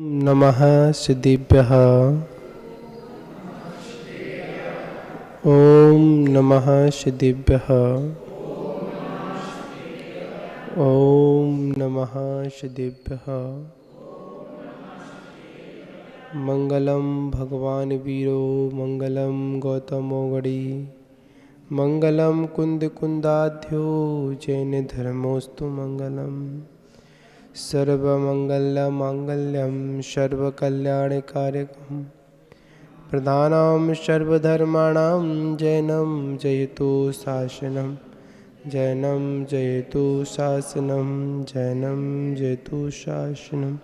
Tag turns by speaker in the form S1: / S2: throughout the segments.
S1: नमः सिद्धिभ्यः। ओम नमः सिद्धिभ्यः। ओम नमः सिद्धिभ्यः। मंगलम भगवान वीरो मंगलम गौतमोगड़ी मंगलम कुंद कुंदाध्यो जैन धर्मोस्तु मंगलम सर्वमंगलमांगल्यं सर्वकल्याणकारकं प्रधानं सर्वधर्माणां जैनं जयतु शासनं जैनं जयतु शासनं जैनं जयतु शासनं।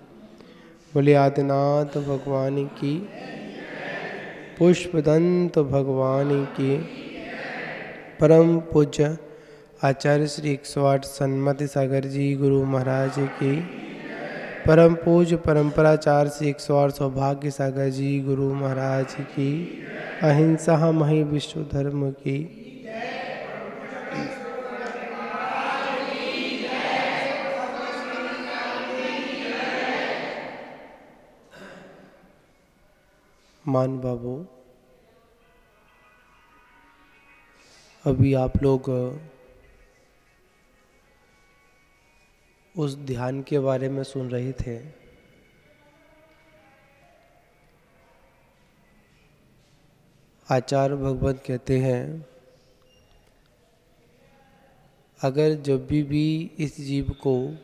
S1: बोले आदिनाथ भगवान की, पुष्पदंत भगवान की, परम पूज्य आचार्य श्री 108 सन्मति सागर जी गुरु महाराज की, परम पूज्य परंपराचार्य श्री 108 सौभाग्य सागर जी गुरु महाराज की, अहिंसा मही विश्व धर्म की। मान बाबू, अभी आप लोग उस ध्यान के बारे में सुन रहे थे। आचार्य भगवत कहते हैं, अगर जब भी इस जीव को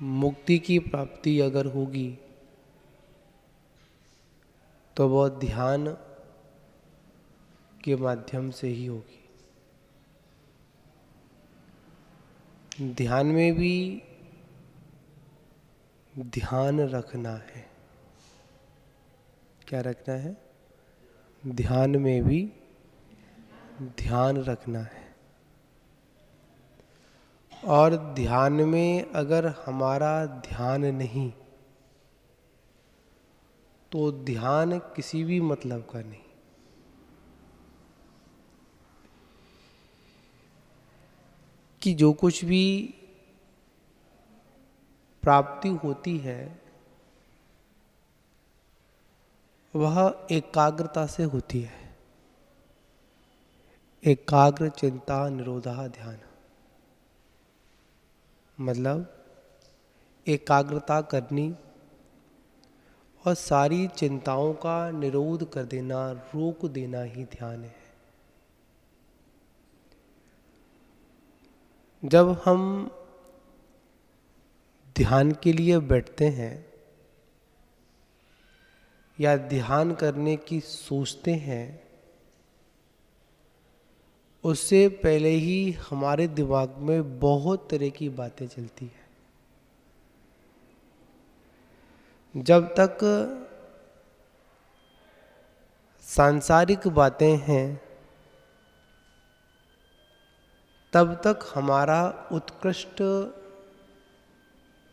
S1: मुक्ति की प्राप्ति अगर होगी तो वह ध्यान के माध्यम से ही होगी। ध्यान में भी ध्यान रखना है। क्या रखना है? ध्यान में भी ध्यान रखना है। और ध्यान में अगर हमारा ध्यान नहीं तो ध्यान किसी भी मतलब का नहीं। कि जो कुछ भी प्राप्ति होती है वह एकाग्रता से होती है। एकाग्र चिंता निरोधा ध्यान, मतलब एकाग्रता करनी और सारी चिंताओं का निरोध कर देना, रोक देना ही ध्यान है। जब हम ध्यान के लिए बैठते हैं या ध्यान करने की सोचते हैं, उससे पहले ही हमारे दिमाग में बहुत तरह की बातें चलती हैं। जब तक सांसारिक बातें हैं तब तक हमारा उत्कृष्ट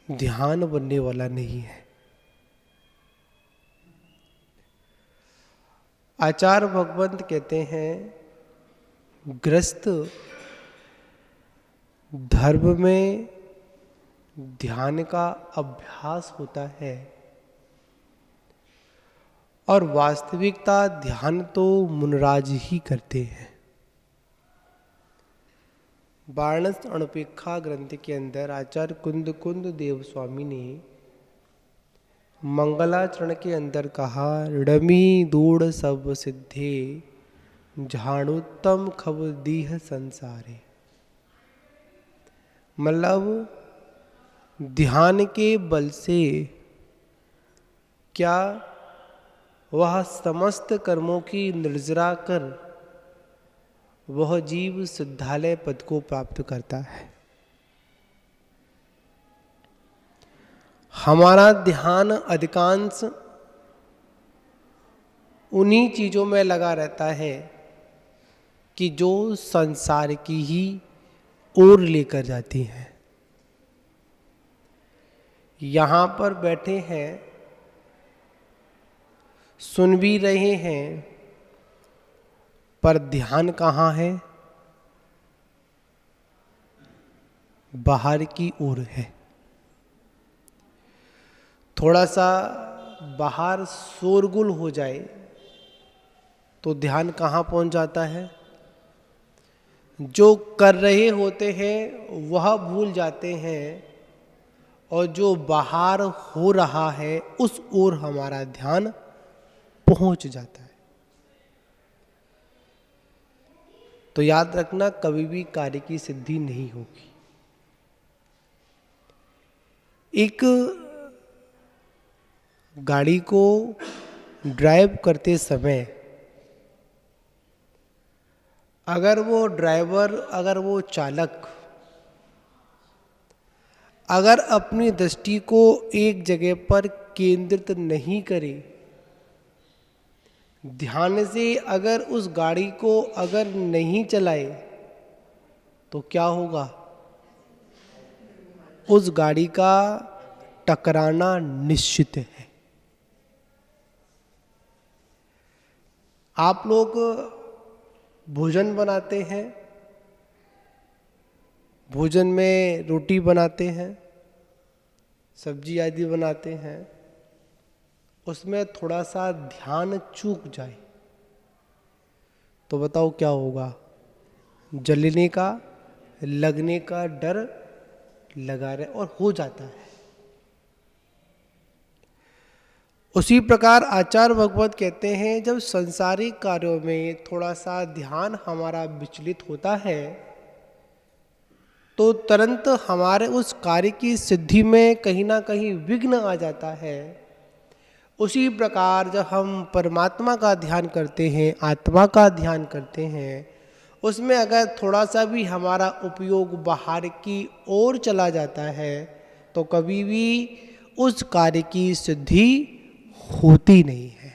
S1: ध्यान बनने वाला नहीं है। आचार्य भगवंत कहते हैं, गृहस्थ धर्म में ध्यान का अभ्यास होता है और वास्तविकता ध्यान तो मुनराज ही करते हैं। वाराणस अणुपेक्षा ग्रंथ के अंदर आचार्य कुंद कुंद देव स्वामी ने मंगलाचरण के अंदर कहा, ऋणमी दूढ़ सब सिद्धे झाणुत्तम खब दीह संसारे। मतलब ध्यान के बल से क्या वह समस्त कर्मों की निर्जरा कर वह जीव सिद्धालय पद को प्राप्त करता है। हमारा ध्यान अधिकांश उन्हीं चीजों में लगा रहता है कि जो संसार की ही ओर लेकर जाती हैं। यहां पर बैठे हैं, सुन भी रहे हैं, पर ध्यान कहाँ है? बाहर की ओर है। थोड़ा सा बाहर शोरगुल हो जाए तो ध्यान कहाँ पहुँच जाता है? जो कर रहे होते हैं वह भूल जाते हैं, और जो बाहर हो रहा है उस ओर हमारा ध्यान पहुंच जाता है। तो याद रखना, कभी भी कार्य की सिद्धि नहीं होगी। एक गाड़ी को ड्राइव करते समय अगर वो ड्राइवर, अगर वो चालक अगर अपनी दृष्टि को एक जगह पर केंद्रित नहीं करे, ध्यान से अगर उस गाड़ी को अगर नहीं चलाए, तो क्या होगा? उस गाड़ी का टकराना निश्चित है। आप लोग भोजन बनाते हैं, भोजन में रोटी बनाते हैं, सब्जी आदि बनाते हैं, उसमें थोड़ा सा ध्यान चूक जाए तो बताओ क्या होगा? जलने का, लगने का डर लगा रहे और हो जाता है। उसी प्रकार आचार्य भगवत कहते हैं, जब संसारिक कार्यों में थोड़ा सा ध्यान हमारा विचलित होता है तो तुरंत हमारे उस कार्य की सिद्धि में कहीं ना कहीं विघ्न आ जाता है। उसी प्रकार जब हम परमात्मा का ध्यान करते हैं, आत्मा का ध्यान करते हैं, उसमें अगर थोड़ा सा भी हमारा उपयोग बाहर की ओर चला जाता है तो कभी भी उस कार्य की सिद्धि होती नहीं है।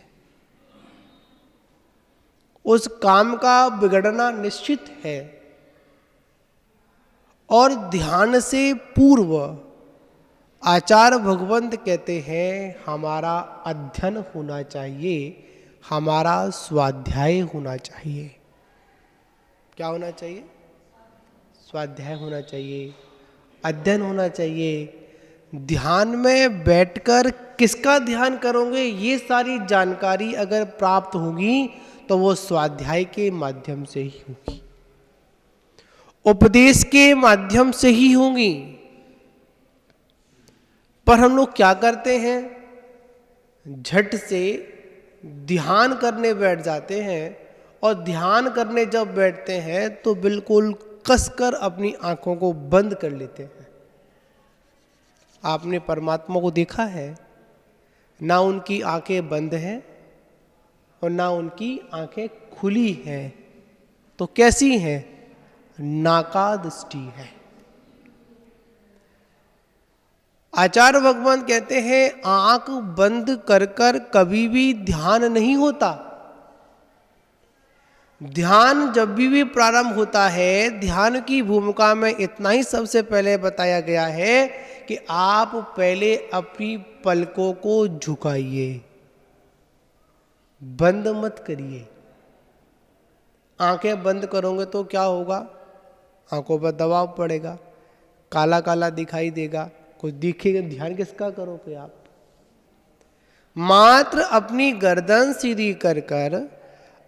S1: उस काम का बिगड़ना निश्चित है। और ध्यान से पूर्व आचार्य भगवंत कहते हैं, हमारा अध्ययन होना चाहिए, हमारा स्वाध्याय होना चाहिए। क्या होना चाहिए? स्वाध्याय होना चाहिए, अध्ययन होना चाहिए। ध्यान में बैठकर किसका ध्यान करोगे, ये सारी जानकारी अगर प्राप्त होगी तो वो स्वाध्याय के माध्यम से ही होगी, उपदेश के माध्यम से ही होंगी। पर हम लोग क्या करते हैं? झट से ध्यान करने बैठ जाते हैं, और ध्यान करने जब बैठते हैं तो बिल्कुल कसकर अपनी आंखों को बंद कर लेते हैं। आपने परमात्मा को देखा है, ना उनकी आंखें बंद हैं और ना उनकी आंखें खुली हैं, तो कैसी हैं? नाका दृष्टि है। आचार्य भगवान कहते हैं, आंख बंद कर कर कभी भी ध्यान नहीं होता। ध्यान जब भी प्रारंभ होता है, ध्यान की भूमिका में इतना ही सबसे पहले बताया गया है कि आप पहले अपनी पलकों को झुकाइए, बंद मत करिए। आंखें बंद करोगे तो क्या होगा? आंखों पर दबाव पड़ेगा, काला काला दिखाई देगा, कुछ दिखेगा। ध्यान किसका करोगे आप? मात्र अपनी गर्दन सीधी कर कर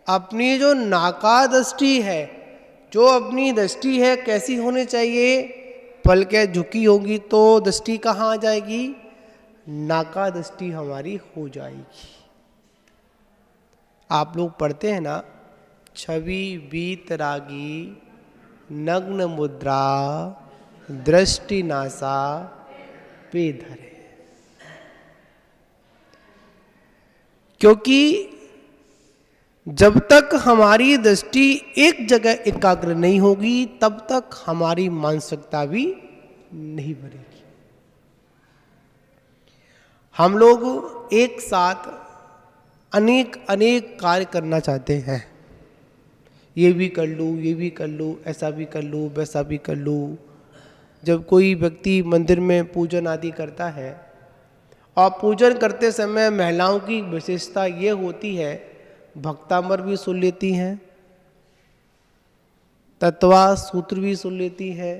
S1: अपनी जो नाका दृष्टि है, जो अपनी दृष्टि है कैसी होनी चाहिए? पलकें झुकी होगी तो दृष्टि कहाँ आ जाएगी? नाका दृष्टि हमारी हो जाएगी। आप लोग पढ़ते हैं ना, छवि वीतरागी नग्न मुद्रा दृष्टि नासा पे धरे। क्योंकि जब तक हमारी दृष्टि एक जगह एकाग्र नहीं होगी तब तक हमारी मानसिकता भी नहीं बढ़ेगी। हम लोग एक साथ अनेक अनेक कार्य करना चाहते हैं, ये भी कर लूँ, ये भी कर लूँ, ऐसा भी कर लूँ, वैसा भी कर लूँ। जब कोई व्यक्ति मंदिर में पूजन आदि करता है, और पूजन करते समय महिलाओं की विशेषता ये होती है, भक्तामर भी सुन लेती हैं, तत्वा सूत्र भी सुन लेती है,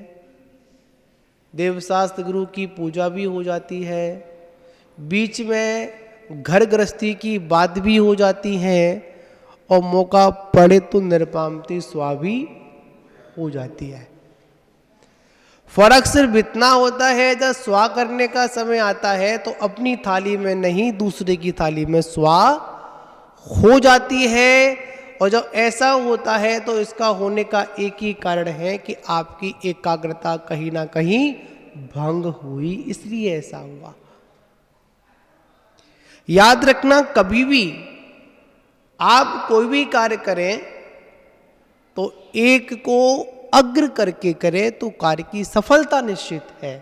S1: देवशास्त्र गुरु की पूजा भी हो जाती है, बीच में घर गृहस्थी की बात भी हो जाती है और मौका पड़े तो निरपामती स्वा भी हो जाती है। फर्क सिर्फ इतना होता है, जब स्वा करने का समय आता है तो अपनी थाली में नहीं दूसरे की थाली में स्वा हो जाती है। और जब ऐसा होता है तो इसका होने का एक ही कारण है कि आपकी एकाग्रता कहीं ना कहीं भंग हुई, इसलिए ऐसा हुआ। याद रखना, कभी भी आप कोई भी कार्य करें तो एक को अग्र करके करें तो कार्य की सफलता निश्चित है।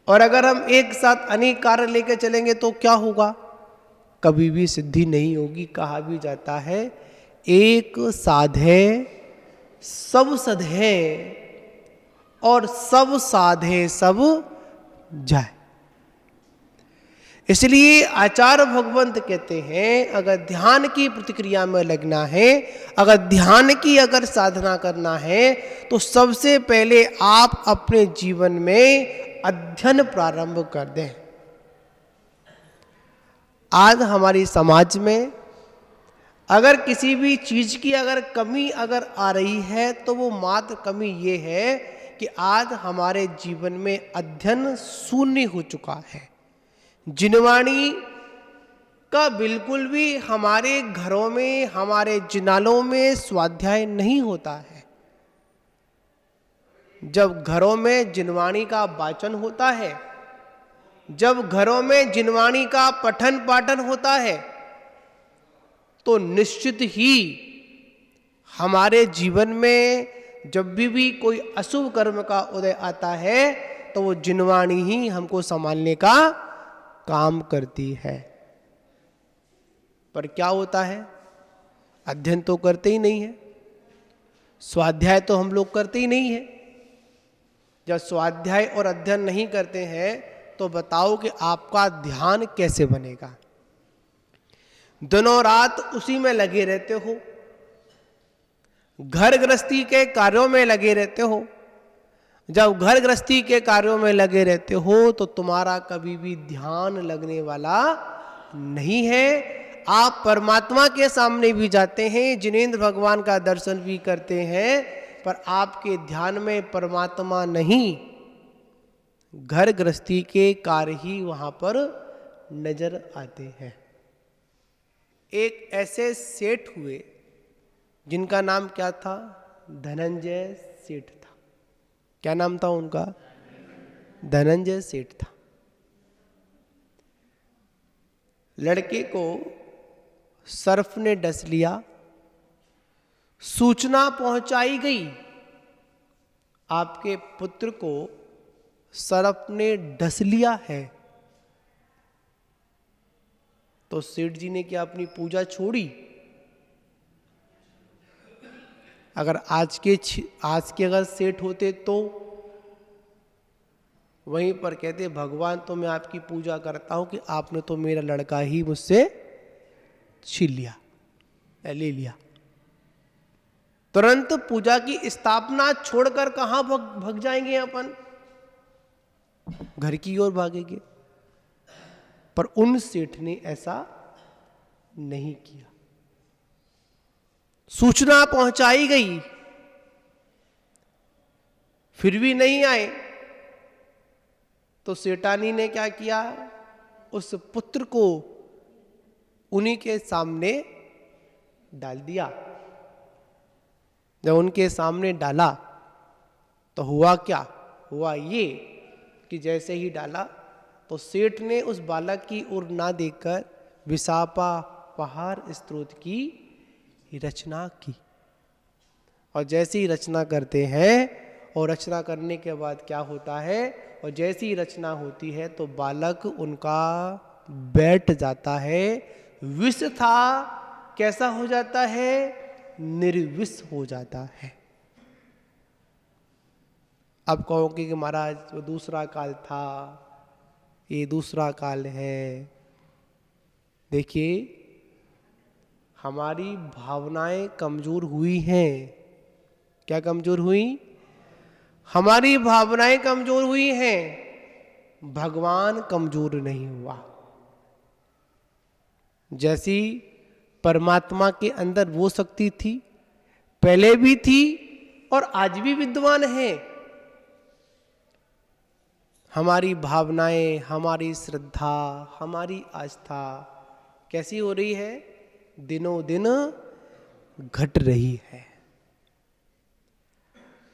S1: और अगर हम एक साथ अनेक कार्य लेकर चलेंगे तो क्या होगा? कभी भी सिद्धि नहीं होगी। कहा भी जाता है, एक साधे सब सधे और सब साधे सब जाए। इसलिए आचार्य भगवंत कहते हैं, अगर ध्यान की प्रतिक्रिया में लगना है, अगर ध्यान की अगर साधना करना है, तो सबसे पहले आप अपने जीवन में अध्ययन प्रारंभ कर दें। आज हमारी समाज में अगर किसी भी चीज की अगर कमी अगर आ रही है तो वो मात्र कमी ये है कि आज हमारे जीवन में अध्ययन शून्य हो चुका है। जिनवाणी का बिल्कुल भी हमारे घरों में, हमारे जिनालों में स्वाध्याय नहीं होता है। जब घरों में जिनवाणी का वाचन होता है, जब घरों में जिनवाणी का पठन पाठन होता है, तो निश्चित ही हमारे जीवन में जब भी कोई अशुभ कर्म का उदय आता है तो वो जिनवाणी ही हमको संभालने का काम करती है। पर क्या होता है? अध्ययन तो करते ही नहीं है, स्वाध्याय तो हम लोग करते ही नहीं है। जब स्वाध्याय और अध्ययन नहीं करते हैं तो बताओ कि आपका ध्यान कैसे बनेगा? दिनों रात उसी में लगे रहते हो, घर गृहस्थी के कार्यों में लगे रहते हो। जब घर गृहस्थी के कार्यों में लगे रहते हो तो तुम्हारा कभी भी ध्यान लगने वाला नहीं है। आप परमात्मा के सामने भी जाते हैं, जिनेंद्र भगवान का दर्शन भी करते हैं, पर आपके ध्यान में परमात्मा नहीं, घर गृहस्थी के कार्य ही वहां पर नजर आते हैं। एक ऐसे सेठ हुए जिनका नाम क्या था? धनंजय सेठ था। क्या नाम था उनका? धनंजय सेठ था। लड़के को सर्प ने डस लिया, सूचना पहुंचाई गई आपके पुत्र को सर्प ने डस लिया है। तो सेठ जी ने क्या अपनी पूजा छोड़ी? अगर आज के अगर सेठ होते तो वहीं पर कहते, भगवान तो मैं आपकी पूजा करता हूं कि आपने तो मेरा लड़का ही मुझसे छीन लिया, ले लिया। तुरंत पूजा की स्थापना छोड़कर कहां भाग जाएंगे? अपन घर की ओर भागेंगे। पर उन सेठ ने ऐसा नहीं किया। सूचना पहुंचाई गई, फिर भी नहीं आए, तो सेठानी ने क्या किया? उस पुत्र को उन्हीं के सामने डाल दिया। जब उनके सामने डाला तो हुआ क्या? हुआ ये कि जैसे ही डाला तो सेठ ने उस बालक की ओर ना देखकर विसापा पहाड़ स्त्रोत की रचना की। और जैसी ही रचना करते हैं, और रचना करने के बाद क्या होता है, और जैसी ही रचना होती है तो बालक उनका बैठ जाता है। विष था, कैसा हो जाता है? निर्विष हो जाता है। अब कहोगे कि महाराज वो दूसरा काल था, ये दूसरा काल है। देखिए, हमारी भावनाएं कमजोर हुई हैं। क्या कमजोर हुई? हमारी भावनाएं कमजोर हुई हैं। भगवान कमजोर नहीं हुआ। जैसी परमात्मा के अंदर वो शक्ति थी, पहले भी थी और आज भी विद्यमान है। हमारी भावनाएं, हमारी श्रद्धा, हमारी आस्था कैसी हो रही है? दिनों दिन घट रही है।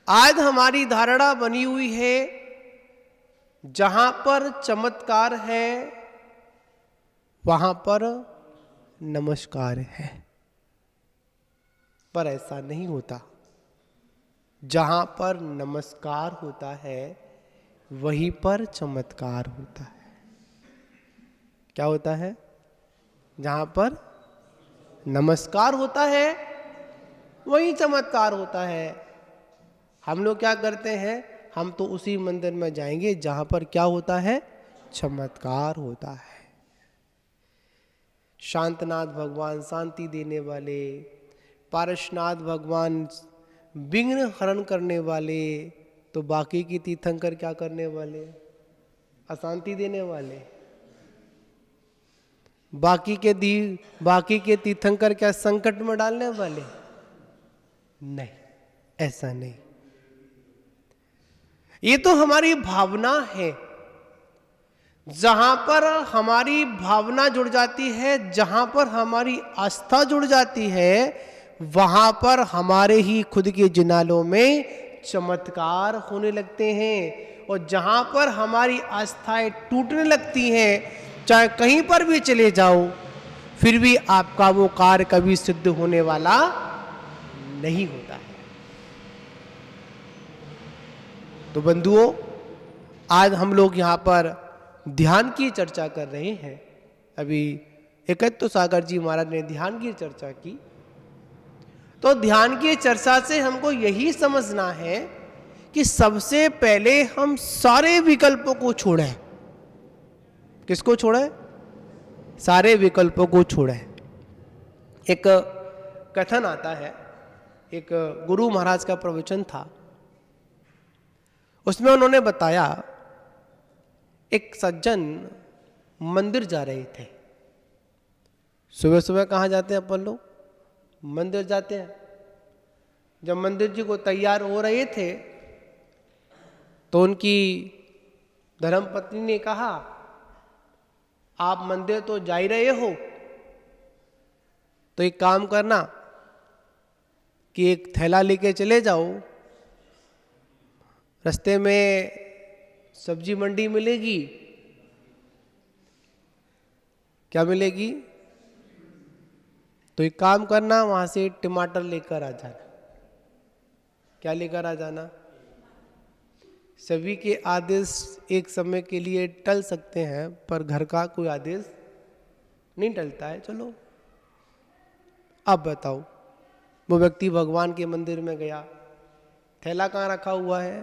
S1: आज हमारी धारणा बनी हुई है जहां पर चमत्कार है वहां पर नमस्कार है, पर ऐसा नहीं होता। जहां पर नमस्कार होता है वहीं पर चमत्कार होता है। क्या होता है? जहां पर नमस्कार होता है वहीं चमत्कार होता है। हम लोग क्या करते हैं? हम तो उसी मंदिर में जाएंगे जहां पर क्या होता है? चमत्कार होता है। शांतनाथ भगवान शांति देने वाले, पारसनाथ भगवान विघ्न हरण करने वाले, तो बाकी की तीर्थंकर क्या करने वाले? अशांति देने वाले। बाकी के तीर्थंकर क्या संकट में डालने वाले? नहीं, ऐसा नहीं। ये तो हमारी भावना है। जहां पर हमारी भावना जुड़ जाती है, जहां पर हमारी आस्था जुड़ जाती है, वहां पर हमारे ही खुद के जिनालों में चमत्कार होने लगते हैं। और जहां पर हमारी आस्थाएं टूटने लगती हैं, चाहे कहीं पर भी चले जाओ, फिर भी आपका वो कार्य कभी सिद्ध होने वाला नहीं होता है। तो बंधुओं, आज हम लोग यहाँ पर ध्यान की चर्चा कर रहे हैं। अभी एकत्व सागर जी महाराज ने ध्यान की चर्चा की। तो ध्यान की चर्चा से हमको यही समझना है कि सबसे पहले हम सारे विकल्पों को छोड़ें। किसको छोड़ें? सारे विकल्पों को छोड़ें। एक कथन आता है, एक गुरु महाराज का प्रवचन था, उसमें उन्होंने बताया एक सज्जन मंदिर जा रहे थे। सुबह सुबह कहाँ जाते हैं अपन लोग? मंदिर जाते हैं। जब मंदिर जी को तैयार हो रहे थे तो उनकी धर्मपत्नी ने कहा, आप मंदिर तो जा ही रहे हो, तो एक काम करना कि एक थैला लेके चले जाओ, रास्ते में सब्जी मंडी मिलेगी। क्या मिलेगी? तो एक काम करना, वहां से टमाटर लेकर आ जाना। क्या लेकर आ जाना? सभी के आदेश एक समय के लिए टल सकते हैं, पर घर का कोई आदेश नहीं टलता है। चलो, अब बताओ, वो व्यक्ति भगवान के मंदिर में गया, थैला कहाँ रखा हुआ है?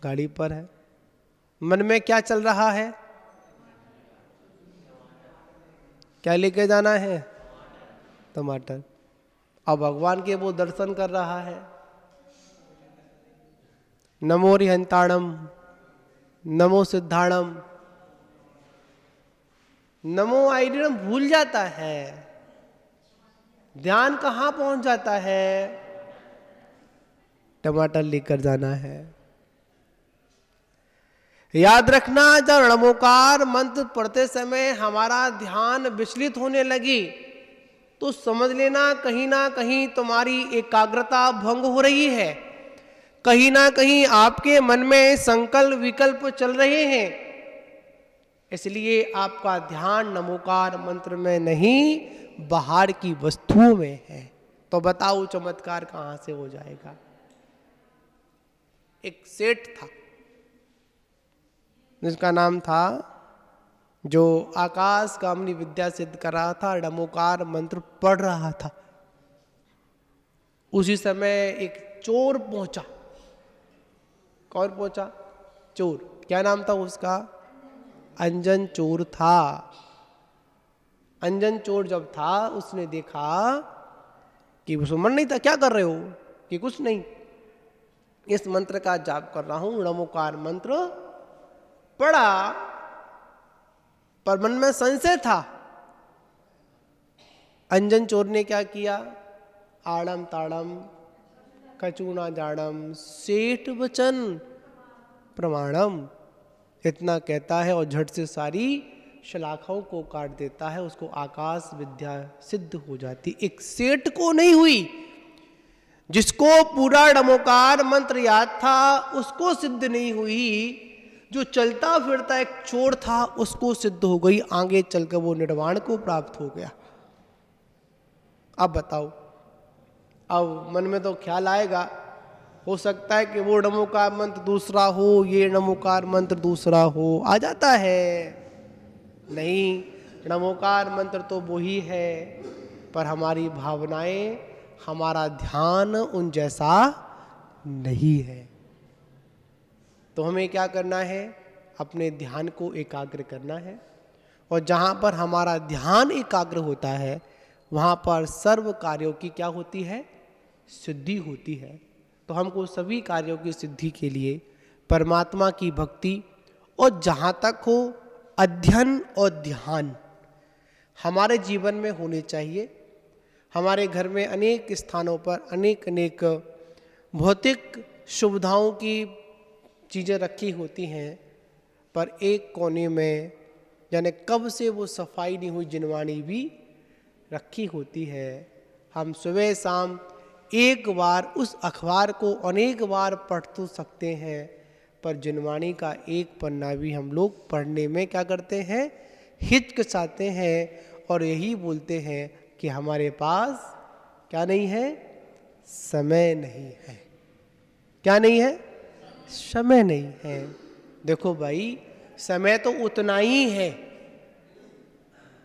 S1: गाड़ी पर है। मन में क्या चल रहा है? क्या लेके जाना है? टमाटर। अब भगवान के वो दर्शन कर रहा है, नमो रिहंताणम, नमो सिद्धाणम, नमो आइडियम भूल जाता है। ध्यान कहाँ पहुंच जाता है? टमाटर लेकर जाना है। याद रखना, जब णमोकार मंत्र पढ़ते समय हमारा ध्यान विचलित होने लगी तो समझ लेना कहीं ना कहीं तुम्हारी एकाग्रता भंग हो रही है। कहीं ना कहीं आपके मन में संकल्प विकल्प चल रहे हैं। इसलिए आपका ध्यान नमोकार मंत्र में नहीं, बाहर की वस्तुओं में है। तो बताओ चमत्कार कहां से हो जाएगा? एक सेठ था जिसका नाम था, जो आकाश कामनी विद्या सिद्ध कर रहा था, नमोकार मंत्र पढ़ रहा था। उसी समय एक चोर पहुंचा। कौन पहुंचा? चोर। क्या नाम था उसका? अंजन चोर था। अंजन चोर जब था, उसने देखा कि वो सुमन नहीं था। क्या कर रहे हो? कि कुछ नहीं, इस मंत्र का जाप कर रहा हूं, नमोकार मंत्र पढ़ा, पर मन में संशय था। अंजन चोर ने क्या किया? आड़म ताड़म कचूना जाड़म सेठ वचन प्रमाणम, इतना कहता है और झट से सारी शलाखाओं को काट देता है। उसको आकाश विद्या सिद्ध हो जाती। एक सेठ को नहीं हुई, जिसको पूरा डमोकार मंत्र याद था उसको सिद्ध नहीं हुई। जो चलता फिरता एक चोर था उसको सिद्ध हो गई। आगे चलकर वो निर्वाण को प्राप्त हो गया। अब बताओ, अब मन में तो ख्याल आएगा, हो सकता है कि वो नमोकार मंत्र दूसरा हो, ये नमोकार मंत्र दूसरा हो। आ जाता है? नहीं, नमोकार मंत्र तो वही है, पर हमारी भावनाएं, हमारा ध्यान उन जैसा नहीं है। तो हमें क्या करना है? अपने ध्यान को एकाग्र करना है। और जहाँ पर हमारा ध्यान एकाग्र होता है वहाँ पर सर्व कार्यों की क्या होती है? सिद्धि होती है। तो हमको सभी कार्यों की सिद्धि के लिए परमात्मा की भक्ति और जहाँ तक हो अध्ययन और ध्यान हमारे जीवन में होने चाहिए। हमारे घर में अनेक स्थानों पर अनेक अनेक भौतिक सुविधाओं की चीज़ें रखी होती हैं, पर एक कोने में यानी कब से वो सफाई नहीं हुई जिनवाणी भी रखी होती है। हम सुबह शाम एक बार उस अखबार को अनेक बार पढ़ तो सकते हैं, पर जिनवाणी का एक पन्ना भी हम लोग पढ़ने में क्या करते हैं? हिचकिचाते हैं और यही बोलते हैं कि हमारे पास क्या नहीं है? समय नहीं है। क्या नहीं है? समय नहीं है। देखो भाई, समय तो उतना ही है,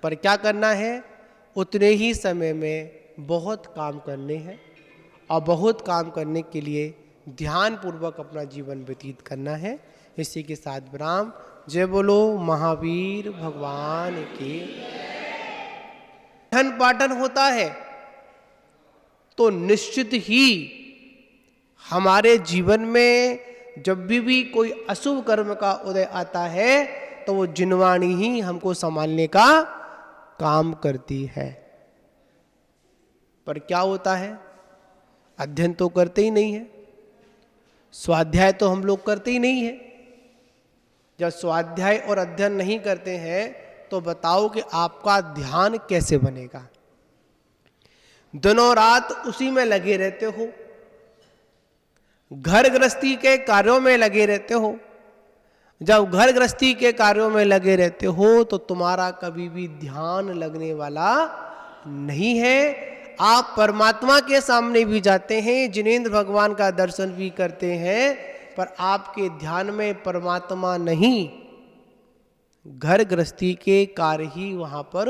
S1: पर क्या करना है? उतने ही समय में बहुत काम करने हैं और बहुत काम करने के लिए ध्यान पूर्वक अपना जीवन व्यतीत करना है। इसी के साथ विराम। जय बोलो महावीर भगवान की। पठन पाठन होता है तो निश्चित ही हमारे जीवन में जब भी कोई अशुभ कर्म का उदय आता है तो वो जिनवाणी ही हमको संभालने का काम करती है। पर क्या होता है? अध्ययन तो करते ही नहीं है, स्वाध्याय तो हम लोग करते ही नहीं है। जब स्वाध्याय और अध्ययन नहीं करते हैं तो बताओ कि आपका ध्यान कैसे बनेगा? दिनों रात उसी में लगे रहते हो, घर गृहस्थी के कार्यों में लगे रहते हो। जब घर गृहस्थी के कार्यों में लगे रहते हो तो तुम्हारा कभी भी ध्यान लगने वाला नहीं है। आप परमात्मा के सामने भी जाते हैं, जिनेंद्र भगवान का दर्शन भी करते हैं, पर आपके ध्यान में परमात्मा नहीं, घर गृहस्थी के कार्य ही वहां पर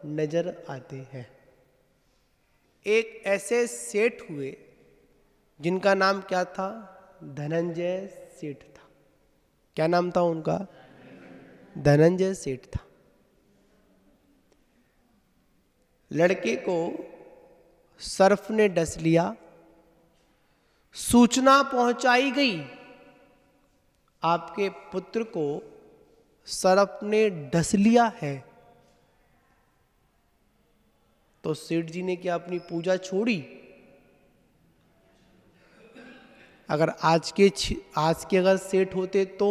S1: नजर आते हैं। एक ऐसे सेठ हुए जिनका नाम क्या था? धनंजय सेठ था। क्या नाम था उनका? धनंजय सेठ था। लड़के को सर्फ ने डस लिया, सूचना पहुंचाई गई आपके पुत्र को सर्फ ने डस लिया है। तो सेठ जी ने क्या अपनी पूजा छोड़ी? अगर आज के अगर सेठ होते तो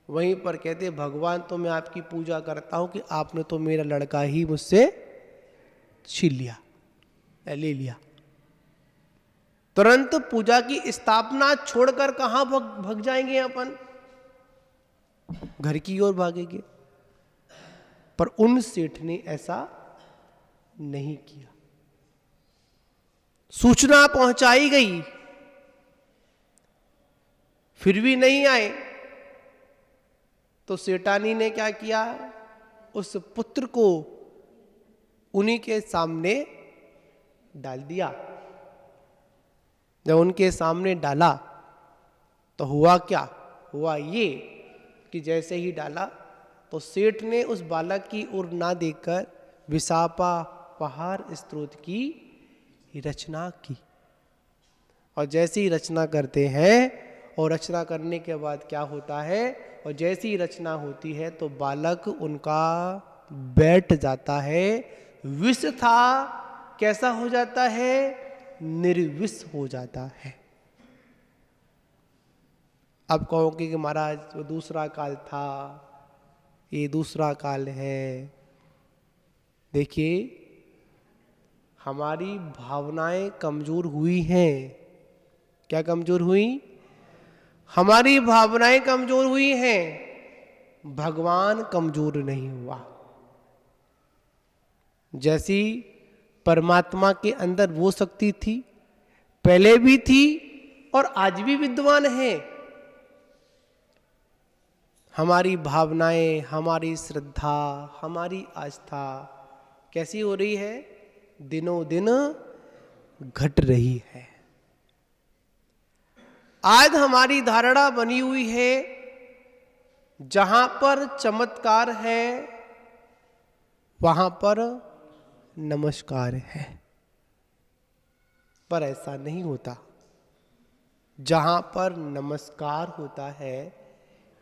S1: वहीं पर कहते, भगवान तो मैं आपकी पूजा करता हूं कि आपने तो मेरा लड़का ही मुझसे छीन लिया, ले लिया। तुरंत पूजा की स्थापना छोड़कर कहां भग जाएंगे? अपन घर की ओर भागेंगे। पर उन सेठ ने ऐसा नहीं किया। सूचना पहुंचाई गई, फिर भी नहीं आए, तो सेठानी ने क्या किया? उस पुत्र को उन्हीं के सामने डाल दिया। जब उनके सामने डाला तो हुआ क्या? हुआ ये कि जैसे ही डाला तो सेठ ने उस बालक की ओर ना देखकर विसापा पहाड़ स्त्रोत की रचना की। और जैसी रचना करते हैं और रचना करने के बाद क्या होता है, और जैसी रचना होती है तो बालक उनका बैठ जाता है। विष था, कैसा हो जाता है, निर्विष हो जाता है। अब कहोगे कि महाराज वो दूसरा काल था, ये दूसरा काल है। देखिए, हमारी भावनाएं कमजोर हुई हैं। क्या कमजोर हुई? हमारी भावनाएं कमजोर हुई हैं, भगवान कमजोर नहीं हुआ। जैसी परमात्मा के अंदर वो शक्ति थी, पहले भी थी और आज भी विद्यमान है। हमारी भावनाएं, हमारी श्रद्धा, हमारी आस्था कैसी हो रही है, दिनों दिन घट रही है। आज हमारी धारणा बनी हुई है, जहां पर चमत्कार है वहां पर नमस्कार है, पर ऐसा नहीं होता। जहां पर नमस्कार होता है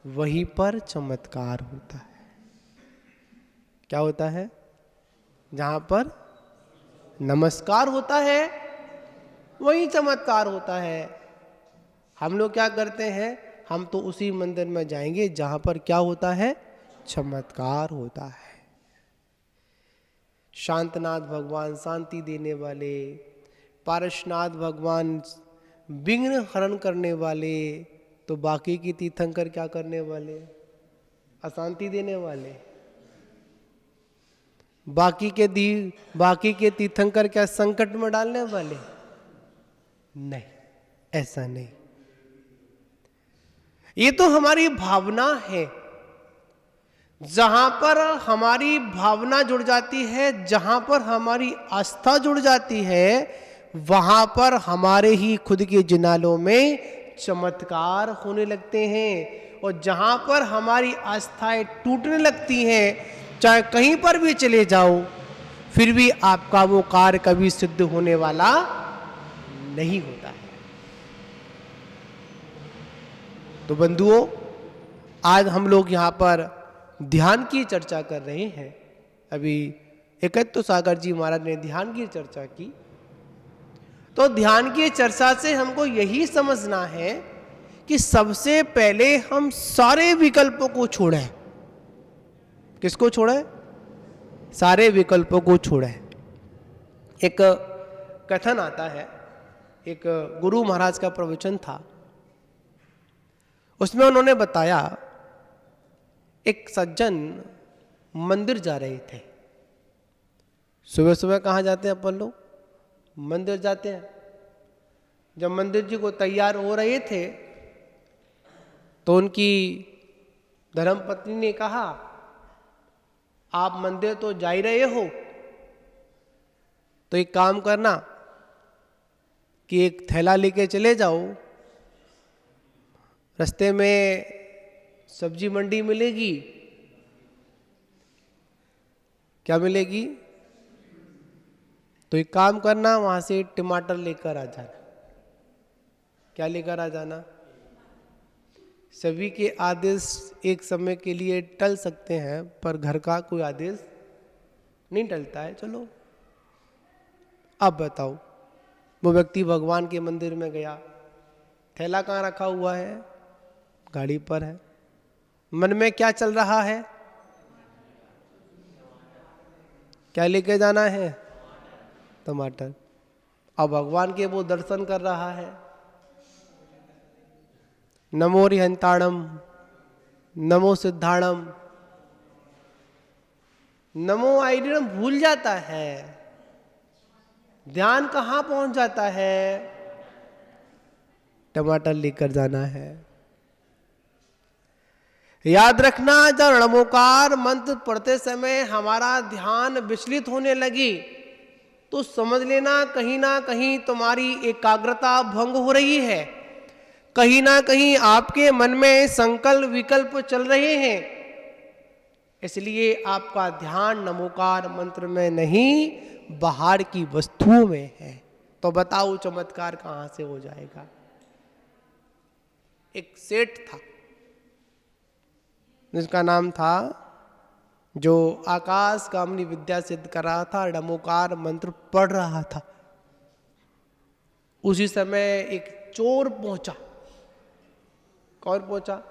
S1: वहीं पर चमत्कार होता है। क्या होता है? जहां पर नमस्कार होता है वहीं चमत्कार होता है। हम लोग क्या करते हैं, हम तो उसी मंदिर में जाएंगे जहां पर क्या होता है, चमत्कार होता है। शांतनाथ भगवान शांति देने वाले, पारसनाथ भगवान विघ्न हरण करने वाले, तो बाकी की तीर्थंकर क्या करने वाले, अशांति देने वाले। बाकी के तीर्थंकर क्या संकट में डालने वाले? नहीं, ऐसा नहीं। ये तो हमारी भावना है। जहां पर हमारी भावना जुड़ जाती है, जहां पर हमारी आस्था जुड़ जाती है, वहां पर हमारे ही खुद के जिनालों में चमत्कार होने लगते हैं। और जहां पर हमारी आस्थाएं टूटने लगती हैं, चाहे कहीं पर भी चले जाओ, फिर भी आपका वो कार्य कभी सिद्ध होने वाला नहीं होता है। तो बंधुओं, आज हम लोग यहाँ पर ध्यान की चर्चा कर रहे हैं। अभी एकत्व सागर जी महाराज ने ध्यान की चर्चा की। तो ध्यान की चर्चा से हमको यही समझना है कि सबसे पहले हम सारे विकल्पों को छोड़ें। किसको छोड़ें? सारे विकल्पों को छोड़ें। एक कथन आता है, एक गुरु महाराज का प्रवचन था, उसमें उन्होंने बताया एक सज्जन मंदिर जा रहे थे। सुबह सुबह कहाँ जाते हैं अपन लोग? मंदिर जाते हैं। जब मंदिर जी को तैयार हो रहे थे तो उनकी धर्मपत्नी ने कहा, आप मंदिर तो जा ही रहे हो, तो एक काम करना कि एक थैला लेके चले जाओ, रास्ते में सब्जी मंडी मिलेगी। क्या मिलेगी? तो एक काम करना, वहां से टमाटर लेकर आ जाना। क्या लेकर आ जाना? सभी के आदेश एक समय के लिए टल सकते हैं, पर घर का कोई आदेश नहीं टलता है। चलो, अब बताओ, वो व्यक्ति भगवान के मंदिर में गया, थैला कहाँ रखा हुआ है? गाड़ी पर है। मन में क्या चल रहा है? क्या लेके जाना है? टमाटर। अब भगवान के वो दर्शन कर रहा है, नमो रिहंताणम, नमो सिद्धाणम, नमो आइडियम भूल जाता है। ध्यान कहां पहुंच जाता है? टमाटर लेकर जाना है। याद रखना, जब णमोकार मंत्र पढ़ते समय हमारा ध्यान विचलित होने लगी तो समझ लेना कहीं ना कहीं तुम्हारी एकाग्रता भंग हो रही है। कहीं ना कहीं आपके मन में संकल्प विकल्प चल रहे हैं, इसलिए आपका ध्यान नमोकार मंत्र में नहीं, बाहर की वस्तुओं में है। तो बताओ चमत्कार कहां से हो जाएगा? एक सेठ था जिसका नाम था, जो आकाश गामनी विद्या सिद्ध कर रहा था, डमोकार मंत्र पढ़ रहा था। उसी समय एक चोर पहुंचा। कौन पहुंचा?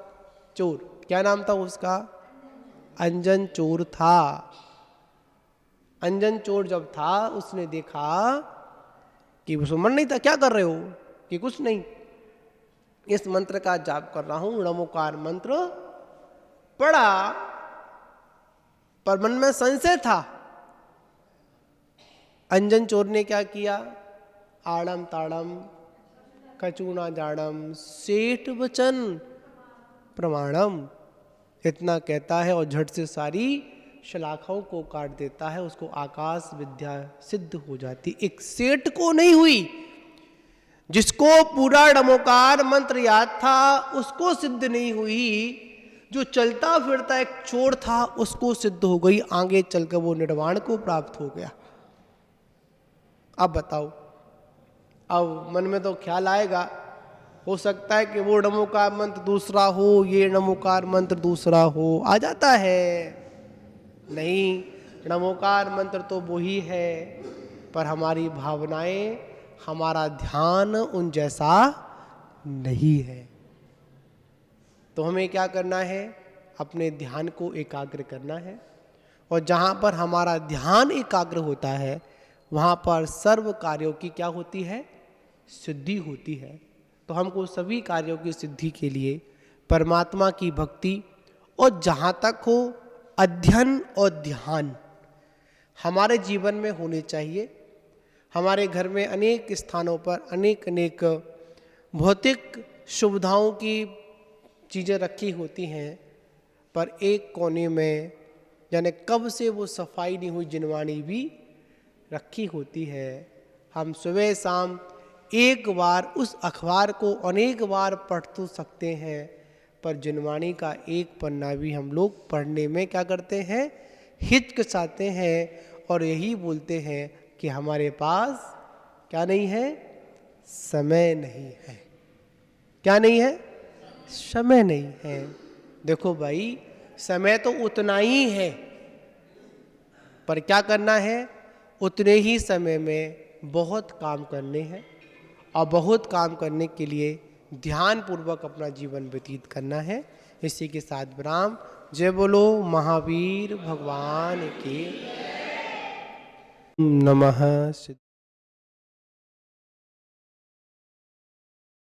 S1: चोर। क्या नाम था उसका? अंजन चोर था। अंजन चोर जब था, उसने देखा कि वो सुमन नहीं था। क्या कर रहे हो? कि कुछ नहीं, इस मंत्र का जाप कर रहा हूं, नमोकार मंत्र पढ़ा, पर मन में संशय था। अंजन चोर ने क्या किया? आड़म ताड़म कचूना जाड़म सेठ वचन प्रमाणम, इतना कहता है और झट से सारी शलाखाओं को काट देता है। उसको आकाश विद्या सिद्ध हो जाती। एक सेठ को नहीं हुई, जिसको पूरा डमोकार मंत्र याद था उसको सिद्ध नहीं हुई। जो चलता फिरता एक चोर था उसको सिद्ध हो गई। आगे चलकर वो निर्वाण को प्राप्त हो गया। अब बताओ, अब मन में तो ख्याल आएगा, हो सकता है कि वो नमोकार मंत्र दूसरा हो, ये नमोकार मंत्र दूसरा हो। आ जाता है? नहीं, नमोकार मंत्र तो वही है, पर हमारी भावनाएं, हमारा ध्यान उन जैसा नहीं है। तो हमें क्या करना है? अपने ध्यान को एकाग्र करना है, और जहाँ पर हमारा ध्यान एकाग्र होता है वहाँ पर सर्व कार्यों की क्या होती है? सिद्धि होती है। तो हमको सभी कार्यों की सिद्धि के लिए परमात्मा की भक्ति, और जहाँ तक हो अध्ययन और ध्यान हमारे जीवन में होने चाहिए। हमारे घर में अनेक स्थानों पर अनेक अनेक भौतिक सुविधाओं की चीज़ें रखी होती हैं, पर एक कोने में यानी कब से वो सफाई नहीं हुई जिनवाणी भी रखी होती है। हम सुबह शाम एक बार उस अखबार को अनेक बार पढ़ तो सकते हैं, पर जिनवाणी का एक पन्ना भी हम लोग पढ़ने में क्या करते हैं? हिचकिचाते हैं, और यही बोलते हैं कि हमारे पास क्या नहीं है? समय नहीं है। क्या नहीं है? समय नहीं है। देखो भाई, समय तो उतना ही है, पर क्या करना है? उतने ही समय में बहुत काम करने हैं, और बहुत काम करने के लिए ध्यान पूर्वक अपना जीवन व्यतीत करना है। इसी के साथ विराम। जय बोलो महावीर भगवान की नमः।